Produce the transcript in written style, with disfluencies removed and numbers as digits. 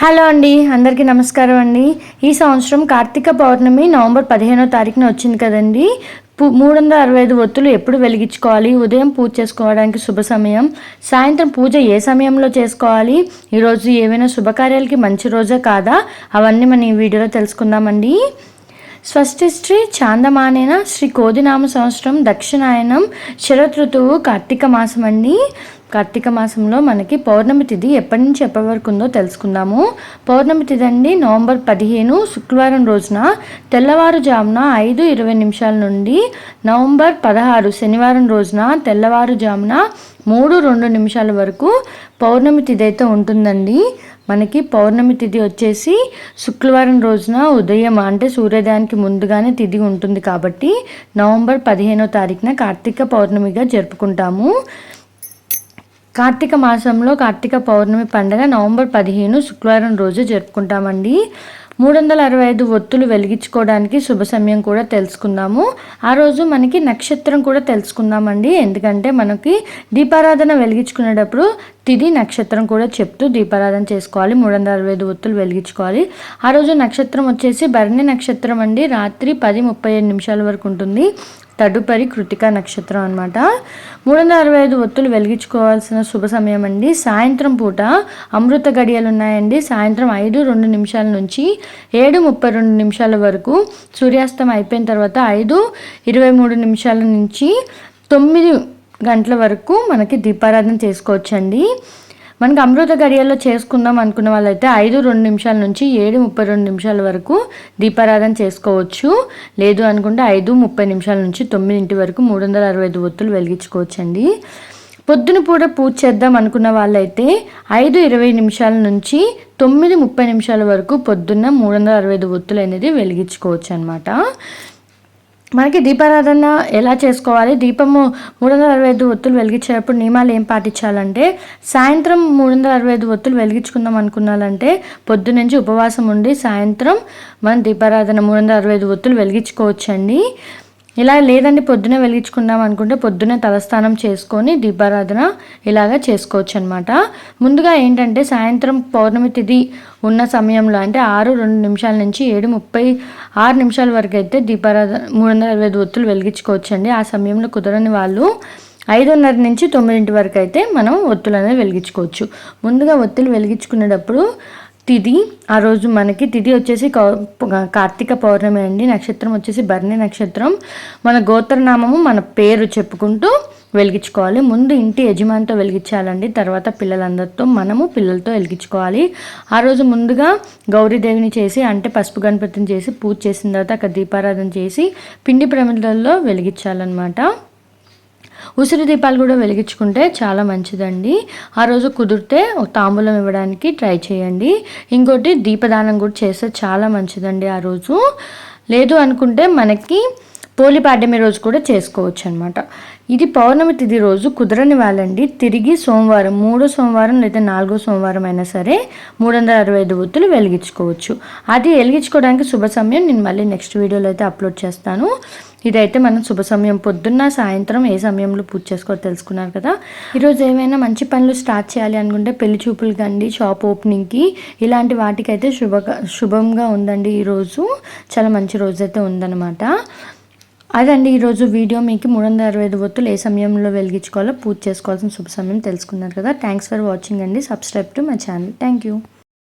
Hello అండి, అందరికీ నమస్కారం అండి. ఈ సంవత్సరం కార్తీక పౌర్ణమి నవంబర్ 15వ తారీఖున వచ్చింది కదండి. 365 ఒత్తులు ఎప్పుడు వెలిగించుకోవాలి, ఉదయం పూజ చేసుకోవడానికి శుభ సమయం, సాయంత్రం పూజ ఏ సమయంలో చేసుకోవాలి, ఈరోజు ఏవైనా శుభకార్యాలకి మంచి రోజా కాదా, అవన్నీ మనం ఈ వీడియోలో తెలుసుకుందామండి. స్వస్తి శ్రీ చాందమానేన శ్రీ కోదినామ సంవత్సరం దక్షిణాయనం శరత్ ఋతువు కార్తీక మాసం అండి. కార్తీక మాసంలో మనకి పౌర్ణమి తిథి ఎప్పటి నుంచి ఎప్పటి వరకు ఉందో తెలుసుకుందాము. పౌర్ణమి తిథి అండి నవంబర్ 15 శుక్రవారం రోజున తెల్లవారుజామున 5:20 నుండి నవంబర్ 16 శనివారం రోజున తెల్లవారుజామున 3:02 వరకు పౌర్ణమి తిథి అయితే ఉంటుందండి. మనకి పౌర్ణమి తిథి వచ్చేసి శుక్రవారం రోజున ఉదయం అంటే సూర్యోదయానికి ముందుగానే తిథి ఉంటుంది కాబట్టి నవంబర్ 15వ తారీఖున కార్తీక పౌర్ణమిగా జరుపుకుంటాము. కార్తీక మాసంలో కార్తీక పౌర్ణమి పండుగ నవంబర్ 15 శుక్రవారం రోజు జరుపుకుంటామండి. 365 ఒత్తులు వెలిగించుకోవడానికి శుభ సమయం కూడా తెలుసుకుందాము. ఆ రోజు మనకి నక్షత్రం కూడా తెలుసుకుందామండి. ఎందుకంటే మనకి దీపారాధన వెలిగించుకునేటప్పుడు తిథి నక్షత్రం కూడా చెప్తూ దీపారాధన చేసుకోవాలి. 365 ఒత్తులు వెలిగించుకోవాలి. ఆ రోజు నక్షత్రం వచ్చేసి భరణి నక్షత్రం అండి. రాత్రి 10:37 వరకు ఉంటుంది. తదుపరి కృతిక నక్షత్రం అనమాట. 365 ఒత్తులు వెలిగించుకోవాల్సిన శుభ సమయం అండి. సాయంత్రం పూట అమృత గడియలు ఉన్నాయండి. సాయంత్రం 5:02 నుంచి 7:32 వరకు, సూర్యాస్తం అయిపోయిన తర్వాత 5:23 నుంచి 9 గంటల వరకు మనకి దీపారాధన చేసుకోవచ్చండి. మనకి అమృత గడియల్లో చేసుకుందాం అనుకున్న వాళ్ళైతే 5:02 నుంచి 7:32 వరకు దీపారాధన చేసుకోవచ్చు. లేదు అనుకుంటే 5:30 నుంచి 9 వరకు 365 ఒత్తులు వెలిగించుకోవచ్చండి. పొద్దున పూట పూజ చేద్దాం అనుకున్న వాళ్ళైతే 5:20 నుంచి 9:30 వరకు పొద్దున్న 365 ఒత్తులు అనేది వెలిగించుకోవచ్చు అనమాట. మనకి దీపారాధన ఎలా చేసుకోవాలి, దీపము 365 ఒత్తులు వెలిగించేటప్పుడు నియమాలు ఏం పాటించాలంటే, సాయంత్రం 365 ఒత్తులు వెలిగించుకుందాం అనుకున్నారంటే పొద్దు నుంచి ఉపవాసం ఉండి సాయంత్రం మనం దీపారాధన 365 ఒత్తులు వెలిగించుకోవచ్చండి. ఇలా లేదండి పొద్దునే వెలిగించుకుందాం అనుకుంటే పొద్దునే తలస్నానం చేసుకొని దీపారాధన ఇలాగా చేసుకోవచ్చు అనమాట. ముందుగా ఏంటంటే సాయంత్రం పౌర్ణమి తిథి ఉన్న సమయంలో అంటే 6:02 నుంచి 7:36 వరకు అయితే దీపారాధన 365 ఒత్తులు వెలిగించుకోవచ్చండి. ఆ సమయంలో కుదరని వాళ్ళు 5:30 నుంచి 9 వరకు అయితే మనం ఒత్తులు అనేది వెలిగించుకోవచ్చు. ముందుగా ఒత్తులు వెలిగించుకునేటప్పుడు తిథి, ఆ రోజు మనకి తిథి వచ్చేసి కార్తీక పౌర్ణమి అండి. నక్షత్రం వచ్చేసి భరణి నక్షత్రం. మన గోత్రనామము మన పేరు చెప్పుకుంటూ వెలిగించుకోవాలి. ముందు ఇంటి యజమానితో వెలిగించాలండి. తర్వాత పిల్లలందరితో మనము పిల్లలతో వెలిగించుకోవాలి. ఆ రోజు ముందుగా గౌరీదేవిని చేసి అంటే పసుపు గణపతిని చేసి పూజ చేసిన తర్వాత అక్కడ దీపారాధన చేసి పిండి ప్రమిదల్లో వెలిగించాలన్నమాట. ఉసిరి దీపాలు కూడా వెలిగించుకుంటే చాలా మంచిదండి. ఆ రోజు కుదిరితే ఒక తాంబూలం ఇవ్వడానికి ట్రై చేయండి. ఇంకోటి దీపదానం కూడా చేస్తే చాలా మంచిదండి ఆ రోజు. లేదు అనుకుంటే మనకి పోలిపాడ్యమి రోజు కూడా చేసుకోవచ్చు అనమాట. ఇది పౌర్ణమి తిథి రోజు కుదరని వాళ్ళండి తిరిగి సోమవారం 3వ సోమవారం లేదా 4వ సోమవారం అయినా సరే 365 ఒత్తులు వెలిగించుకోవచ్చు. అది వెలిగించుకోవడానికి శుభ సమయం నేను మళ్ళీ నెక్స్ట్ వీడియోలో అయితే అప్లోడ్ చేస్తాను. ఇదైతే మనం శుభ సమయం పొద్దున్న సాయంత్రం ఏ సమయంలో పూజ చేసుకోవాలో తెలుసుకున్నారు కదా. ఈరోజు ఏమైనా మంచి పనులు స్టార్ట్ చేయాలి అనుకుంటే పెళ్లి చూపులు కండి, షాప్ ఓపెనింగ్కి ఇలాంటి వాటికైతే శుభంగా ఉందండి. ఈరోజు చాలా మంచి రోజు అయితే ఉందన్నమాట. అదండి ఈరోజు వీడియో. మీకు 365 ఒత్తులు ఏ సమయంలో వెలిగించుకోవాలో పూజ చేసుకోవాల్సిన శుభ సమయం తెలుసుకున్నారు కదా. థ్యాంక్స్ ఫర్ వాచింగ్ అండి. Subscribe to my channel. Thank you.